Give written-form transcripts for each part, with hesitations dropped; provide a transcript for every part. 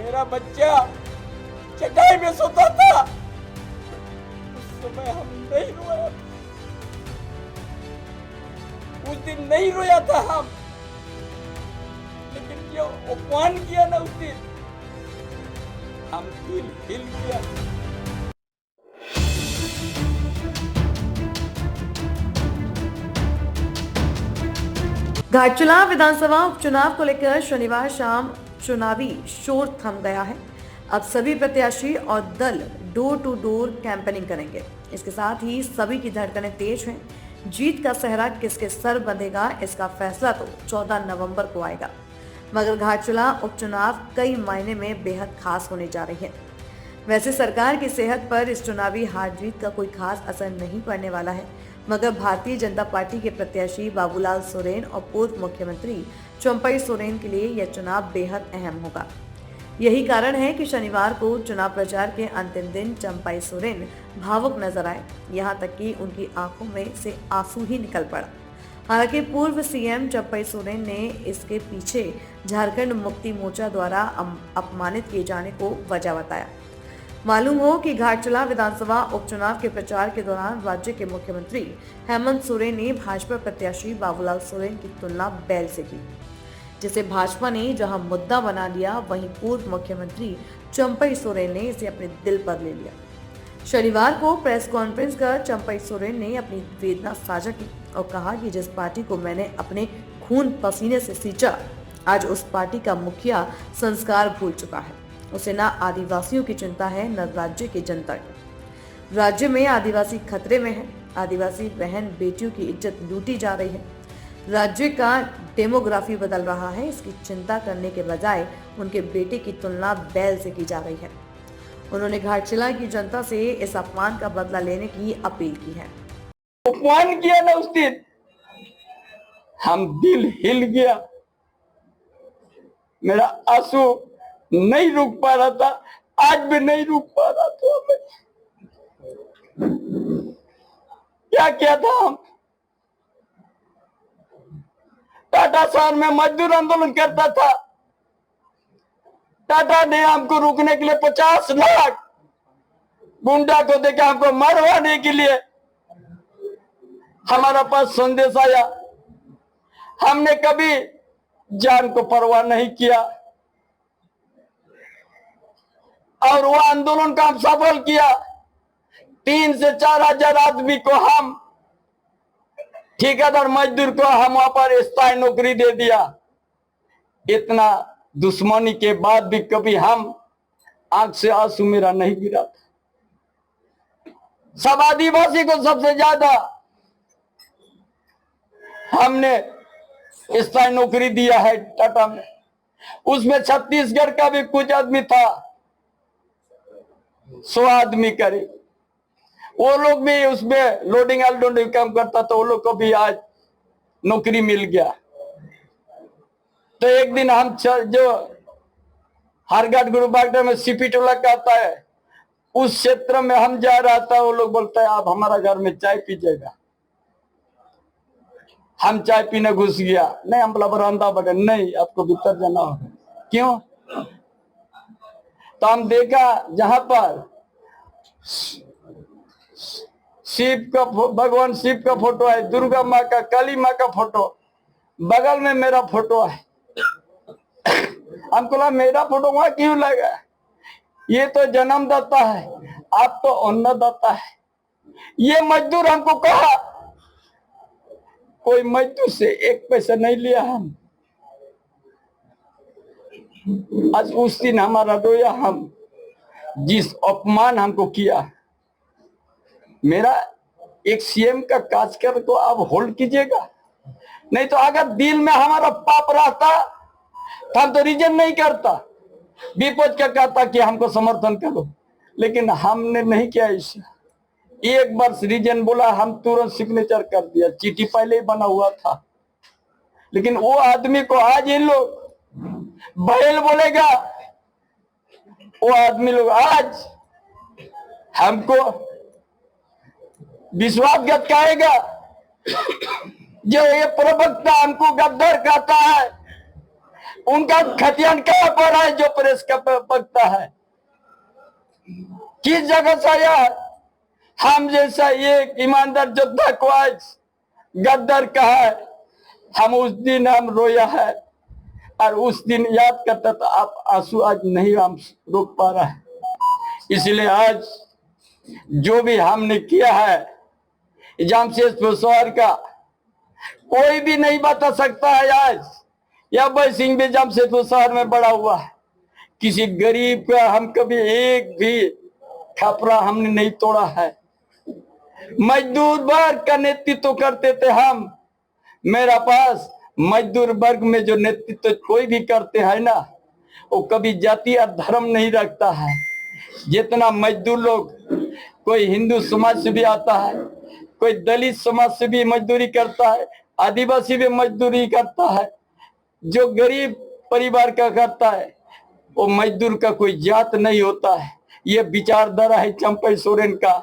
मेरा बच्चा चटाई में सोता था, उस समय हम नहीं रोया, उस दिन नहीं रोया था हम, लेकिन जो अपमान किया ना उस दिन, हम दिल हिल गया। घाटशिला विधानसभा उपचुनाव को लेकर शनिवार शाम चुनावी शोर थम गया है। अब सभी प्रत्याशी और दल डोर टू डोर कैंपेनिंग करेंगे। इसके साथ ही सभी की धड़कनें तेज हैं। जीत का सेहरा किसके सर बंधेगा, इसका फैसला तो 14 नवंबर को आएगा। मगर घाटशिला उपचुनाव कई मायने में बेहद खास होने जा रही है। वैसे सरकार की सेहत पर इस चुनावी हार जीत का कोई खास असर नहीं पड़ने वाला है, मगर भारतीय जनता पार्टी के प्रत्याशी बाबूलाल सोरेन और पूर्व मुख्यमंत्री चंपई सोरेन के लिए यह चुनाव बेहद अहम होगा। यही कारण है कि शनिवार को चुनाव प्रचार के अंतिम दिन चंपई सोरेन भावुक नजर आए, यहाँ तक कि उनकी आंखों में से आंसू ही निकल पड़ा। हालांकि पूर्व सीएम चंपई सोरेन ने इसके पीछे झारखंड मुक्ति मोर्चा द्वारा अपमानित किए जाने को वजह बताया। मालूम हो कि घाटशिला विधानसभा उपचुनाव के प्रचार के दौरान राज्य के मुख्यमंत्री हेमंत सोरेन ने भाजपा प्रत्याशी बाबूलाल सोरेन की तुलना बैल से की, जिसे भाजपा ने जहां मुद्दा बना लिया, वहीं पूर्व मुख्यमंत्री चंपई सोरेन ने इसे अपने दिल पर ले लिया। शनिवार को प्रेस कॉन्फ्रेंस कर चंपई सोरेन ने अपनी वेदना साझा की और कहा कि जिस पार्टी को मैंने अपने खून पसीने से सींचा, आज उस पार्टी का मुखिया संस्कार भूल चुका है। उसे न आदिवासियों की चिंता है, न राज्य की जनता की। राज्य में आदिवासी खतरे में है। आदिवासी बहन बेटियों की इज्जत लूटी जा रही है। राज्य का डेमोग्राफी बदल रहा है। इसकी चिंता करने के बजाय उनके बेटे की तुलना बैल से की जा रही है। उन्होंने घाटशिला की जनता से इस अपमान का बदला लेने की अपील की है। अपमान किया ना उस दिन, हम दिल हिल गया। मेरा आंसू नहीं रुक पा रहा था, आज भी नहीं रुक पा रहा था। मैं क्या किया था, हम टाटा शहर में मजदूर आंदोलन करता था। टाटा ने हमको रोकने के लिए 50 लाख गुंडा को देके हमको मरवाने के लिए हमारा पास संदेश आया। हमने कभी जान को परवाह नहीं किया और वो आंदोलन का हम सफल किया। 3 से 4 हजार आदमी को हम ठेकेदार मजदूर को हम वहां पर स्थायी नौकरी दे दिया। इतना दुश्मनी के बाद भी कभी हम आंख से आंसू मेरा नहीं गिरा था। सब आदिवासी को सबसे ज्यादा हमने स्थायी नौकरी दिया है टाटा में। उसमें छत्तीसगढ़ का भी कुछ आदमी था, 100 आदमी करे, वो लोग भी उसमें लोडिंग अनलोडिंग काम करता, तो वो लोग को भी आज नौकरी मिल गया। तो एक दिन हम जो हरघाट गुरु बागडा में सीपी टोला कहता है, उस क्षेत्र में हम जा रहा था। वो लोग बोलते हैं आप हमारा घर में चाय पीजिएगा। हम चाय पीने घुस गया। नहीं, हम बोला बरामदा बटे, नहीं आपको भीतर जाना होगा। क्यों? तो हम देखा जहां पर शिव का भगवान शिव का फोटो है, दुर्गा माँ का, काली माँ का फोटो, बगल में मेरा फोटो है। हमको लगा मेरा फोटो वहां क्यों लगा? ये तो जन्मदाता है, आप तो अन्नदाता है। ये मजदूर हमको कहा, कोई मजदूर से 1 पैसा नहीं लिया हम। आज उस दिन हमारा रोया, हम जिस अपमान हमको किया। मेरा एक सीएम का कार्यक्रम को आप होल्ड कीजिएगा, नहीं तो अगर दिल में हमारा पाप रहता तो हम तो रीजन नहीं करता। विपक्ष का कहता कि हमको समर्थन करो, लेकिन हमने नहीं किया। इसे 1 वर्ष रीजन बोला, हम तुरंत सिग्नेचर कर दिया। चिट्ठी पहले ही बना हुआ था, लेकिन वो आदमी को आज इन लोग बैल बोलेगा। वो आदमी लोग आज हमको विश्वासघात कहेगा। जो ये प्रवक्ता हमको गद्दार कहता है, उनका खतियान कहाँ पर है जो प्रेस का पकता है? किस जगह से आया है? हम जैसा एक ईमानदार योद्धा को आज गद्दार कहा है। हम उस दिन हम रोया है और उस दिन याद करता था। आप आंसू आज नहीं हम रोक पा रहा है। इसलिए आज जो भी हमने किया है जमशेदपुर शहर का कोई भी नहीं बता सकता है। आज या भाई सिंह भी जमशेदपुर शहर में बड़ा हुआ है। किसी गरीब का हम कभी एक भी खपरा हमने नहीं तोड़ा है। मजदूर वर्ग का नेतृत्व करते थे हम। मेरा पास मजदूर वर्ग में जो नेतृत्व कोई भी करते हैं ना, वो कभी जाति और धर्म नहीं रखता है। जितना मजदूर लोग, कोई हिंदू समाज से भी आता है, कोई दलित समाज से भी मजदूरी करता है, आदिवासी भी मजदूरी करता है, जो गरीब परिवार का करता है, वो मजदूर का कोई जात नहीं होता है। ये विचारधारा है चंपई सोरेन का।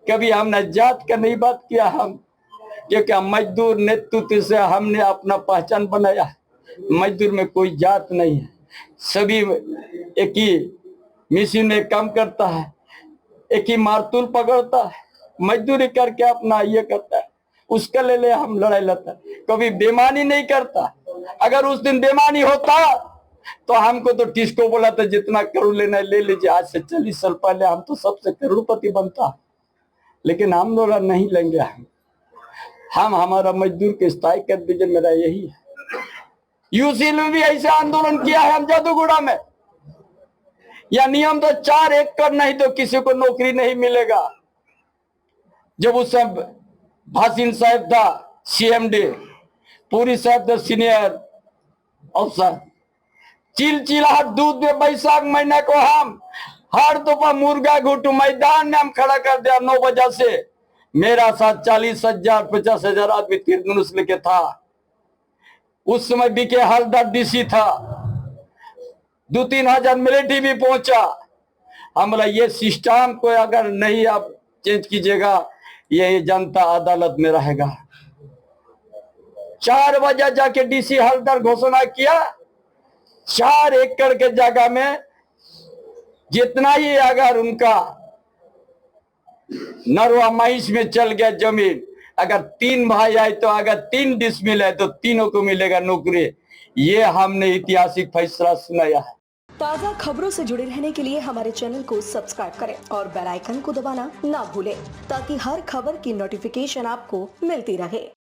कभी हमने जात का नहीं बात किया हम, क्योंकि मजदूर नेतृत्व से हमने अपना पहचान बनाया। मजदूर में कोई जात नहीं है, सभी एक ही मिशन में काम करता है, एक ही मारतूल पकड़ता है, मजदूरी करके अपना ये करता है। उसके लिए हम लड़ाई लड़ता है। कभी बेईमानी नहीं करता। अगर उस दिन बेईमानी होता तो हमको तो टिस्को बोला था जितना करोड़ लेना ले लीजिए। आज से 40 साल पहले हम तो सबसे करोड़पति बनता, लेकिन हम लोग नहीं लेंगे। हम हमारा मजदूर के स्थायी कर दीजिए, मेरा यही है। यूसी में भी ऐसे आंदोलन किया है हम जादूगुड़ा में। या नियम तो 4 एकड़ नहीं तो किसी को नौकरी नहीं मिलेगा। जब उस समय भासीन साहब था CMD, पूरी साहब था सीनियर अफसर, चिलचिलाहट दूध में बैसाख महीने को हम हर दोपहर मुर्गा घुटू मैदान में हम खड़ा कर दिया 9 बजे से। मेरा साथ 40,000 50,000 आदमी तीर धनुष लेके था। उस समय बीके हलदार DC था, 2-3 हजार मिलिट्री भी पहुंचा। हम बोला ये सिस्टम को अगर नहीं आप चेंज कीजिएगा, ये जनता अदालत में रहेगा। 4 बजे जाके DC हलदार घोषणा किया, 4 एकड़ के जगह में जितना ही अगर उनका नरवा महिष में चल गया जमीन, अगर 3 भाई आए तो अगर 3 डिसमिल है तो तीनों को मिलेगा नौकरी। ये हमने ऐतिहासिक फैसला सुनाया है। ताज़ा खबरों से जुड़े रहने के लिए हमारे चैनल को सब्सक्राइब करें और बेल आइकन को दबाना ना भूलें, ताकि हर खबर की नोटिफिकेशन आपको मिलती रहे।